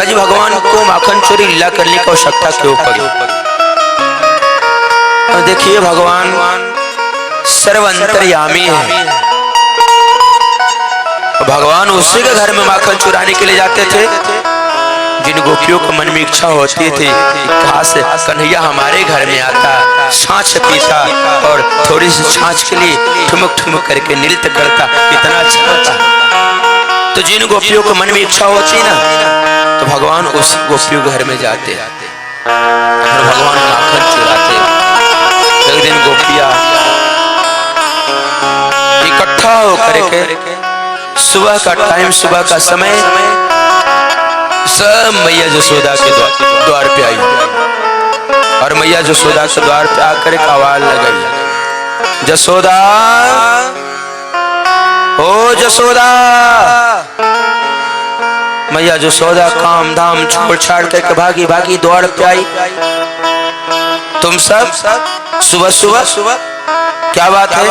जी भगवान को माखन चोरी लीला करने की आवश्यकता क्यों पड़ी? और देखिए भगवान सर्वंतर्यामी है। भगवान उसी के घर में माखन चुराने के लिए जाते थे जिन गोपियों को मन में इच्छा होती थी कहाँ से कन्हैया हमारे घर में आता, छाछ पीता और थोड़ी सी छाछ के लिए ठुमक ठुमक करके नृत्य करता, कितना अच्छा होता। तो जिन गोपियों को मन में इच्छा होती ना तो भगवान उस गोपियों के घर में जाते और भगवान माखन चुराते। एक दिन गोपियां इकट्ठा होकर के सुबह का टाइम, सुबह का समय, सब मैया यशोदा के द्वार पे आई और मैया यशोदा के द्वार पे आकर एक आवाज लगाई, यशोदा, ओ यशोदा। मैया यशोदा काम धाम छोड़ छाड़ करके भागी भागी द्वार पे आई। तुम सब सुबह सुबह क्या बात है?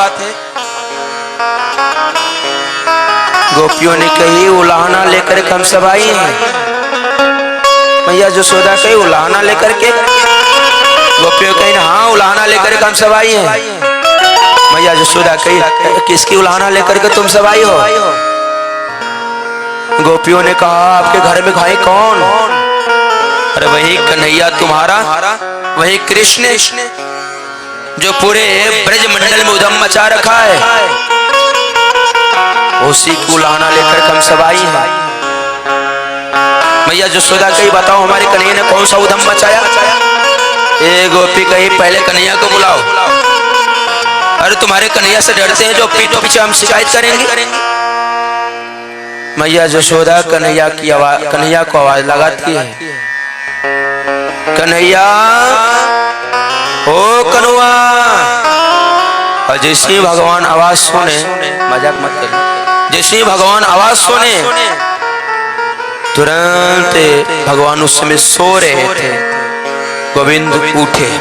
गोपियों ने कही उलाहना लेकर हम सब आई हैं। मैया यशोदा कही उलाहना लेकर के? गोपियों कही हाँ उलाहना लेकर हम सब आई हैं। मैया यशोदा कही किसकी उलाहना लेकर के तुम सब आई हो? गोपियों ने कहा आपके घर में भाई कौन? अरे वही कन्हैया तुम्हारा, वही कृष्ण जो पूरे ब्रज मंडल में उधम मचा रखा है, उसी को उलाहना लेकर हम सब आई हैं। मैया यशोदा कही बताओ हमारे कन्हैया ने कौन सा उधम मचाया? ए गोपी कही पहले कन्हैया को बुलाओ। अरे तुम्हारे कन्हैया से डरते हैं जो पीठ पीछे हम शिकायत करेंगे। मैया यशोदा कन्हैया को आवाज लगाती है, कन्हैया, ओ कन्हैया। और जैसे भगवान आवाज सुने, मजाक मत करो, जैसे भगवान आवाज सुने तुरंत भगवान उस समय सो रहे थे, गोविंद उठे।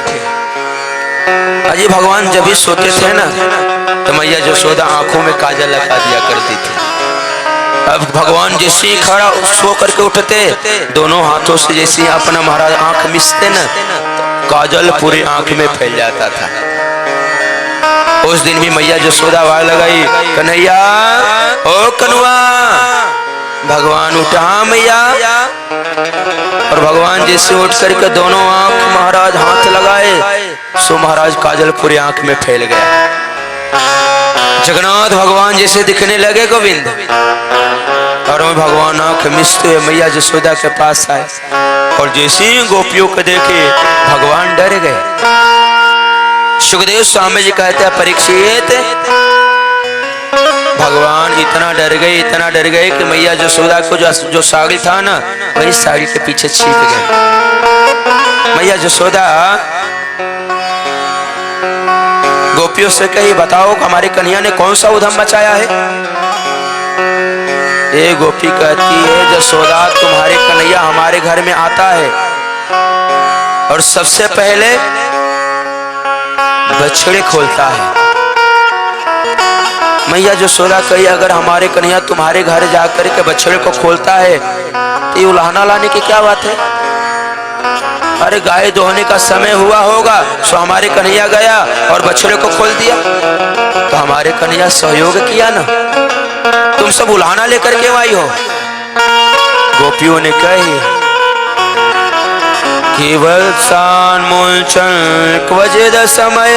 अजी भगवान जब भी सोते थे ना तो मैया यशोदा आंखों में काजल लगा दिया करती थी। अब भगवान जैसे ही खड़ा सो करके उठते, दोनों हाथों से जैसे ही अपना महाराज आंख मिसते ना, काजल पूरी आंख में फैल जाता था। उस दिन भी मैया यशोदा आवाज लगाई, कन्हैया, ओ कन्हैया। भगवान उठा मैया, और भगवान जैसे उठ करके दोनों आंख महाराज हाथ लगाए, सो महाराज काजल पूरी आंख में फैल गया। जगन्नाथ भगवान जैसे दिखने लगे गोविंद, और मैं भगवान आंख मिसते हुए मैया यशोदा के पास आए, और जैसे ही गोपियों को देखे भगवान डर गए। सुखदेव स्वामी जी कहते हैं परीक्षित, भगवान इतना डर गए कि मैया यशोदा को जो साड़ी था ना वही साड़ी के पीछे छिप गए। मैया यशोदा गोपियों से कही बताओ हमारे कन्हैया ने कौन सा उधम मचाया है? ये गोपी कहती है यशोदा तुम्हारे कन्हैया हमारे घर में आता है और सबसे पहले बछड़े खोलता है। मैया यशोदा कही अगर हमारे कन्हैया तुम्हारे घर जाकर के बछड़े को खोलता है तो ये उलाहना लाने की क्या बात है? अरे गाय दोहने का समय हुआ होगा, सो हमारे कन्हैया गया और बछड़े को खोल दिया, तो हमारे कन्हैया सहयोग किया ना, तुम सब उलाहना लेकर के आई हो। गोपियों ने कही केवल सान मूलचन क्वचिद समय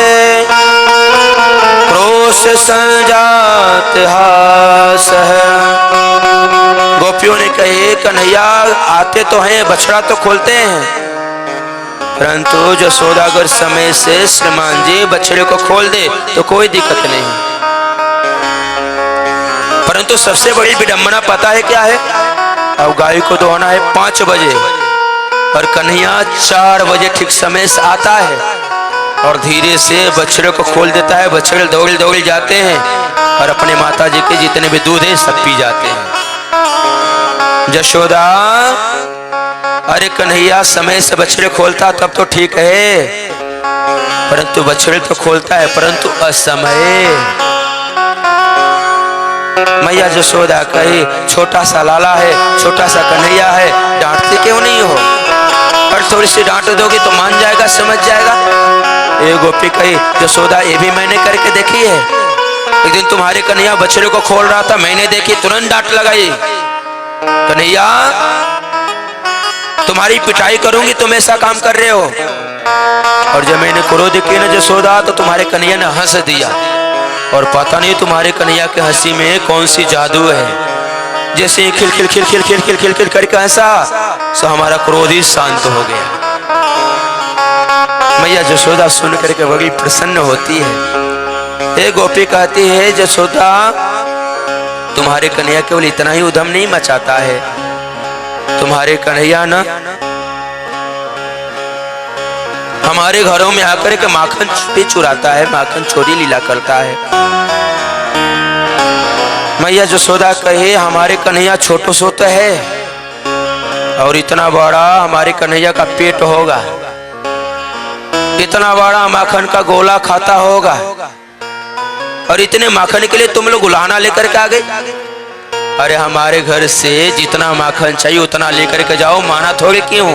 क्रोश संजात हास है। गोपियों ने कहे कन्हैया आते तो हैं, बछड़ा तो खोलते हैं, परंतु यशोदा अगर समय से श्रीमान जी बछड़े को खोल दे तो कोई दिक्कत नहीं। परंतु सबसे बड़ी विडंबना पता है क्या है? अब गाय को दोहना है 5 बजे और कन्हैया 4 बजे ठीक समय से आता है और धीरे से बछड़े को खोल देता है। बछड़े दौड़ दौड़ जाते हैं और अपने माता जी के जितने भी दूध है सब पी जाते हैं। यशोदा अरे कन्हैया समय से बछड़े खोलता तब तो ठीक है, परंतु बछड़े तो खोलता है परंतु असमय। मैया यशोदा कही छोटा सा लाला है, छोटा सा कन्हैया है, डांटते से डांट दोगे तो मान जाएगा, समझ जाएगा। ये गोपी कही यशोदा ये भी मैंने करके देखी है। एक दिन तुम्हारे कन्हैया बछड़े को खोल रहा था, मैंने देखी, तुरंत डांट लगाई, कन्हैया तुम्हारी पिटाई करूंगी, तुम ऐसा काम कर रहे हो। और जब मैंने क्रोध किया ना यशोदा तो तुम्हारे कन्हैया ने हंस दिया। और पता नहीं तुम्हारे कन्हैया के हंसी में कौन सी जादू है, जैसे खिल खिल खिल खिल खिल खिल खिल खिल करके हंसा तो हमारा क्रोध ही शांत हो गया। मैया यशोदा सुन करके बड़ी प्रसन्न होती है। एक गोपी कहती है यशोदा तुम्हारे कन्हैया केवल इतना ही उधम नहीं मचाता है, तुम्हारे कन्हैया ना हमारे घरों में आकर के माखन भी चुराता है, माखन चोरी लीला करता है। मैया यशोदा कहे हमारे कन्हैया छोटो सो तो है, और इतना बड़ा हमारे कन्हैया का पेट होगा, इतना बड़ा माखन का गोला खाता होगा, और इतने माखन के लिए तुम लोग उलाहना लेकर के आ गए। अरे हमारे घर से जितना माखन चाहिए उतना लेकर के जाओ, माना थोड़े क्यों।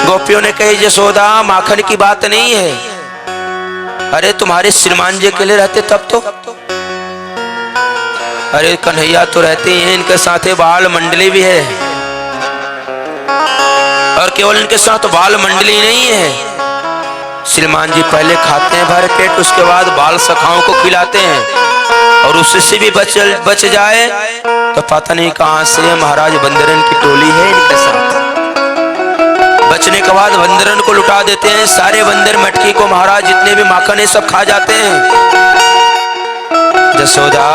गोपियों ने कही यशोदा माखन की बात नहीं है, अरे तुम्हारे श्रीमान जी के लिए रहते तब तो। अरे कन्हैया तो रहते हैं, इनके साथ बाल मंडली भी है, और केवल इनके साथ बाल मंडली नहीं है, श्रीमान जी पहले खाते हैं भर पेट, उसके बाद बाल सखाओं को खिलाते हैं, और उससे भी बच जाए तो पता नहीं कहां से महाराज बंदरन की टोली है इनके साथ। बचने के बाद बंदरन को लुटा देते हैं, सारे बंदर मटकी को महाराज जितने भी माखन है सब खा जाते हैं। यशोदा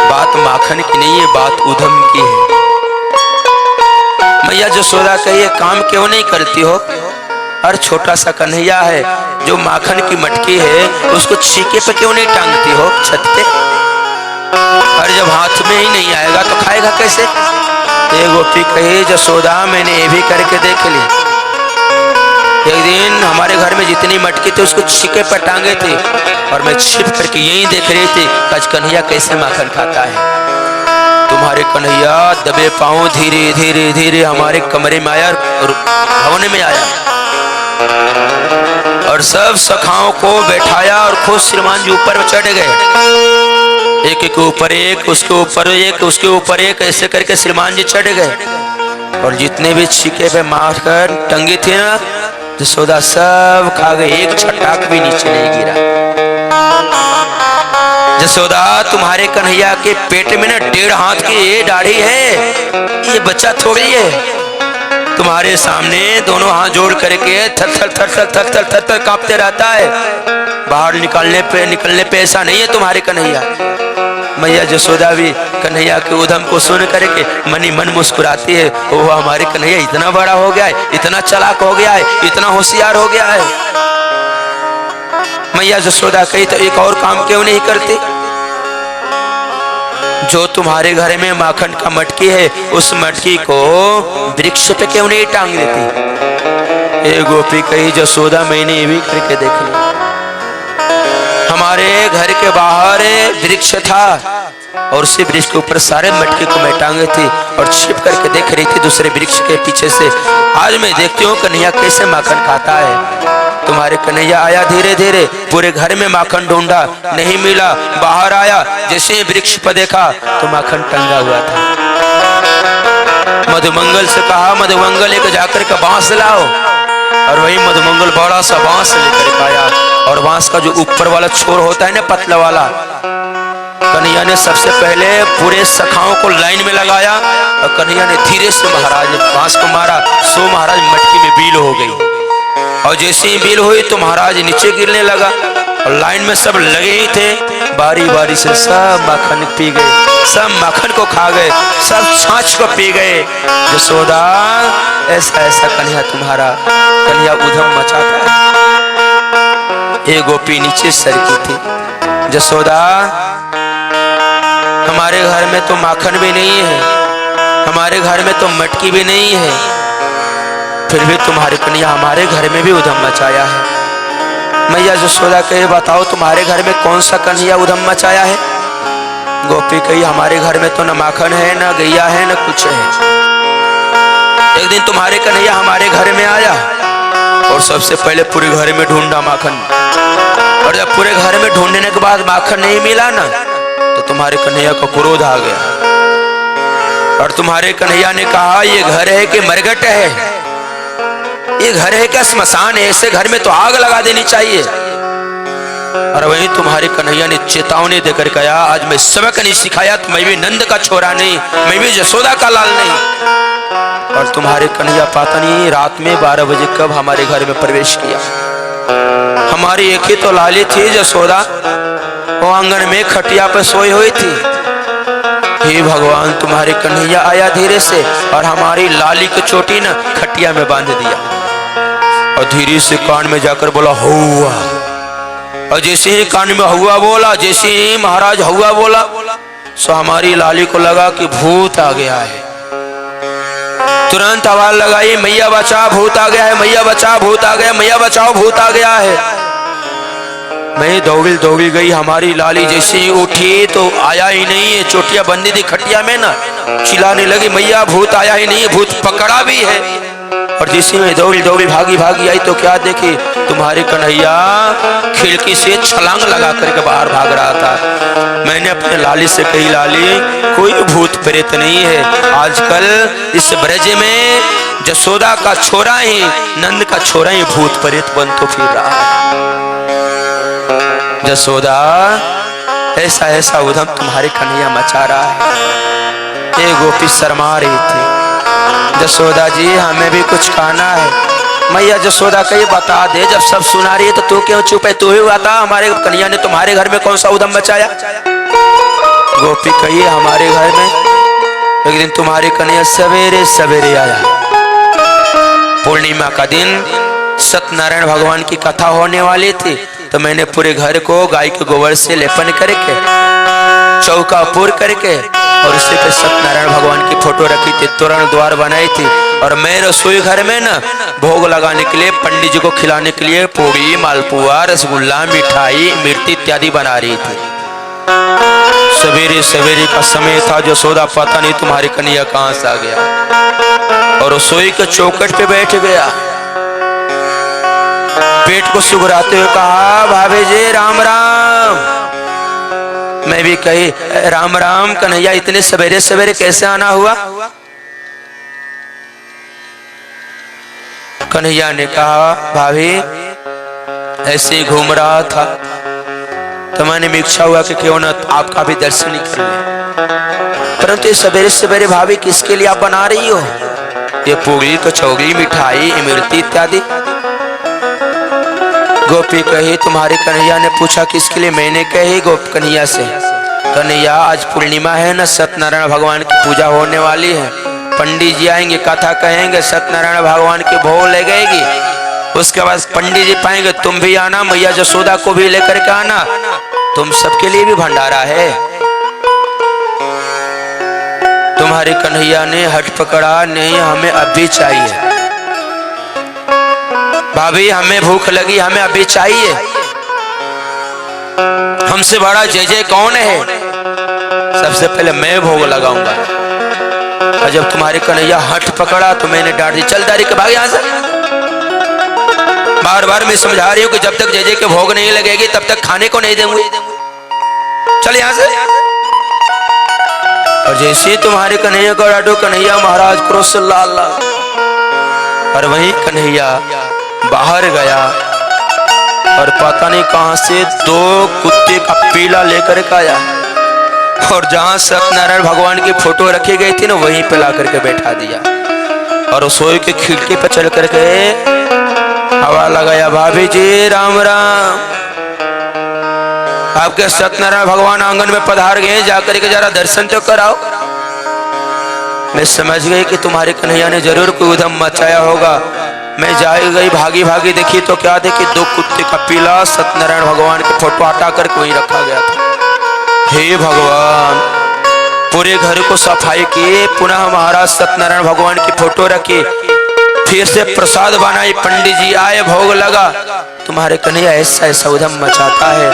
बात माखन की नहीं है, बात उधम की है। मैया यशोदा कहिए काम क्यों नहीं करती हो, और छोटा सा कन्हैया है जो माखन की मटकी है उसको छीके पे क्यों नहीं टांगती हो छत पे, और जब हाथ में ही नहीं आएगा तो खाएगा कैसे। ये गोपी कही यशोदा मैंने ये भी करके देख ली, एक दिन हमारे घर में जितनी मटकी थी उसको छीके पर टांगे थे, और मैं छिप करके यही देख रही थी आज कन्हैया कैसे माखन खाता है। तुम्हारे कन्हैया दबे पांव धीरे धीरे धीरे हमारे कमरे में आया और भवन में आया, और सब सखाओं को बैठाया और खुद श्रीमान जी ऊपर चढ़ गए, एक एक ऊपर एक, उसके ऊपर एक, उसके ऊपर एक, ऐसे करके श्रीमान जी चढ़ गए, और जितने भी छीके पे मारकर टंगी थी ना यशोदा सब खा गए, एक छटाक भी नीचे नहीं गिरा। यशोदा तुम्हारे कन्हैया के पेट में ना 1.5 हाथ की ये दाढ़ी है, ये बच्चा थोड़ी है। तुम्हारे सामने दोनों हाथ जोड़ करके थर थर थर थर थर थर थर थर कांपते रहता है, बाहर निकलने पे ऐसा नहीं है तुम्हारे कन्हैया। मैया यशोदा भी कन्हैया के उधम को सुन करके मनी मन मुस्कुराती है, वो हमारे कन्हैया इतना बड़ा हो गया है, इतना चालाक हो गया है, इतना होशियार हो गया है। मैया यशोदा कही तो एक और काम क्यों नहीं करती, जो तुम्हारे घर में माखन का मटकी है उस मटकी को वृक्ष पे क्यों नहीं टांग देती। ये गोपी कही यशोदा मैंने ये भी करके देख लिया, हमारे घर के बाहर वृक्ष था और उसी वृक्ष के ऊपर सारे मटकी को मैं टांगे थी और छिप करके देख रही थी दूसरे वृक्ष के पीछे से। आज मैं देखती हूँ कन्हैया कैसे माखन खाता है। तुम्हारे कन्हैया आया धीरे धीरे, पूरे घर में माखन ढूंढा, नहीं मिला, बाहर आया, जैसे वृक्ष पर देखा तो माखन टंगा हुआ था। मधुमंगल से कहा मधुमंगल एक जाकर के बांस लाओ, और वही मधुमंगल बड़ा सा बांस लेकर आया, और बांस का जो ऊपर वाला छोर होता है ना पतला वाला, कन्हैया ने सबसे पहले पूरे सखाओं को लाइन में लगाया, और कन्हैया ने धीरे से महाराज बांस को मारा, सो महाराज मटकी में बील हो गई, और जैसे ही बील हुई तो महाराज नीचे गिरने लगा, और लाइन में सब लगे ही थे, बारी बारी से सब माखन पी गए, सब माखन को खा गए, सब छाछ को पी गए। यशोदा ऐसा ऐसा कन्हैया तुम्हारा कन्हैया उधम मचाता है। ये गोपी नीचे सरकी थी, यशोदा हमारे घर में तो माखन भी नहीं है, हमारे घर में तो मटकी भी नहीं है, फिर भी तुम्हारे कन्हैया हमारे घर में भी उधम मचाया है। मैया यशोदा कहे बताओ तुम्हारे घर में कौन सा कन्हैया उधम मचाया है। गोपी कही हमारे घर में तो न माखन है, न गैया है, न कुछ है। एक दिन तुम्हारे कन्हैया हमारे घर में आया और सबसे पहले पूरे घर में ढूंढा माखन, और जब पूरे घर में ढूंढने के बाद माखन नहीं मिला ना तो तुम्हारे कन्हैया को क्रोध आ गया और तुम्हारे कन्हैया ने कहा ये घर है कि मरघट है, ये घर है क्या स्मशान है, ऐसे घर में तो आग लगा देनी चाहिए। और वहीं तुम्हारे कन्हैया ने चेतावनी देकर कहा आज मैं सबक नहीं सिखाया तो मैं भी नंद का छोरा नहीं, मैं भी जसोदा का लाल नहीं। और तुम्हारे कन्हैया पता नहीं रात में 12 बजे कब हमारे घर में प्रवेश किया। हमारी एक ही तो लाली थी जसोदा, वो आंगन में खटिया पर सोई हुई थी। हे भगवान, तुम्हारे कन्हैया आया धीरे से और हमारी लाली की चोटी ना खटिया में बांध दिया और धीरे से कान में जाकर बोला हुआ। और जैसे ही कान में हुआ बोला, जैसे ही महाराज हुआ बोला, सो हमारी लाली को लगा कि भूत आ गया है। तुरंत आवाज लगाई मैया बचा भूत आ गया है, मैया बचा भूत आ गया, मैया बचाओ भूत आ गया है। मैं दौड़ी गई, हमारी लाली जैसे ही उठी तो आया ही नहीं है, चोटियां बंदी थी खटिया में ना, चिल्लाने लगी मैया भूत आया ही नहीं है, भूत पकड़ा भी है। और जैसे में दौड़ी भागी आई तो क्या देखी, तुम्हारे कन्हैया खिड़की से छलांग लगा करके बाहर भाग रहा था। मैंने अपने लाली से कही लाली कोई भूत प्रेत नहीं है, आजकल इस ब्रज में जसोदा का छोरा ही नंद का छोरा ही भूत प्रेत बन तो फिर रहा है। जसोदा ऐसा उधम तुम्हारे कन्हैया मचा रहा है। ये गोपी शर्मा रही थी, जसोदा जी हमें भी कुछ कहना है। मैया जसोदा का ये बता दे, जब सब सुना रही है तो तू क्यों चुप है, तू ही बता हमारे कन्हैया ने तुम्हारे घर में कौन सा उधम मचाया। गोपी कहिए हमारे घर में एक दिन तुम्हारे कन्हैया सवेरे सवेरे आया, पूर्णिमा का दिन, सत्यनारायण भगवान की कथा होने वाली थी, तो मैंने पूरे घर को गाय के गोबर से लेपन करके चौका पूर करके और उसी पे सत्यनारायण भगवान की फोटो रखी थी, तोरण द्वार बनाई थी। और मैं रसोई घर में ना भोग लगाने के लिए पंडित जी को खिलाने के लिए पूड़ी मालपुआ रसगुल्ला मिठाई मिर्ची इत्यादि बना रही थी। सवेरे सवेरे का समय था, जसोदा पता नहीं तुम्हारे कन्हैया कहां से आ गया और रसोई के चौखट पे बैठ गया, पेट को सुगराते हुए कहा भाभी जी राम राम। मैं भी कही राम राम कन्हैया, इतने सवेरे सवेरे कैसे आना हुआ। कन्हैया ने कहा भाभी ऐसे ही घूम रहा था तो मैंने इच्छा हुआ कि क्यों ना आपका भी दर्शन ही कर ले, परंतु सवेरे सवेरे भाभी किसके लिए आप बना रही हो, ये पूड़ी कचौड़ी मिठाई इमरती इत्यादि। गोपी कही तुम्हारे कन्हैया ने पूछा किसके लिए, मैंने कही गोप कन्हैया से कन्हैया आज पूर्णिमा है ना, सत्यनारायण भगवान की पूजा होने वाली है, पंडित जी आएंगे कथा कहेंगे, सत्यनारायण भगवान की भोग लगेगी, उसके बाद पंडित जी पाएंगे तुम भी आना, मैया जसोदा को भी लेकर के आना, तुम सबके लिए भी भंडारा है। तुम्हारे कन्हैया ने हट पकड़ा नहीं हमें अभी चाहिए भाभी, हमें भूख लगी हमें अभी चाहिए, हमसे बड़ा जय जय कौन है, सबसे पहले मैं भोग लगाऊंगा। और जब तुम्हारे कन्हैया हट पकड़ा तो मैंने डांट दी चल दारी के भाग यहां से। बार बार मैं समझा रही हूँ कि जब तक जय जय के भोग नहीं लगेगी तब तक खाने को नहीं देंगे, चल यहां से। और जैसे तुम्हारे कन्हैया को डांटो कन्हैया महाराज क्रोध से लाल लाल, और वहीं कन्हैया बाहर गया और पता नहीं कहां से 2 कुत्ते का पीला लेकर के आया और जहां सत्यनारायण भगवान की फोटो रखी गई थी ना वहीं पे ला करके बैठा दिया और रसोई के खिड़की पर चल करके हवा लगाया भाभी जी राम राम, आपके सत्यनारायण भगवान आंगन में पधार गए, जाकर के जरा दर्शन तो कराओ। मैं समझ गई कि तुम्हारे कन्हैया ने जरूर कोई उधम मचाया होगा। मैं जाई गई भागी भागी देखी तो क्या देखी 2 कुत्ते का पीला सत्यनारायण भगवान की फोटो हटा करके वहीं रखा गया था। हे भगवान, पूरे घर को सफाई किए, पुनः महाराज सत्यनारायण भगवान की फोटो रखी, फिर से प्रसाद बनाई, पंडित जी आए भोग लगा। तुम्हारे कन्हैया ऐसा उधम मचाता है।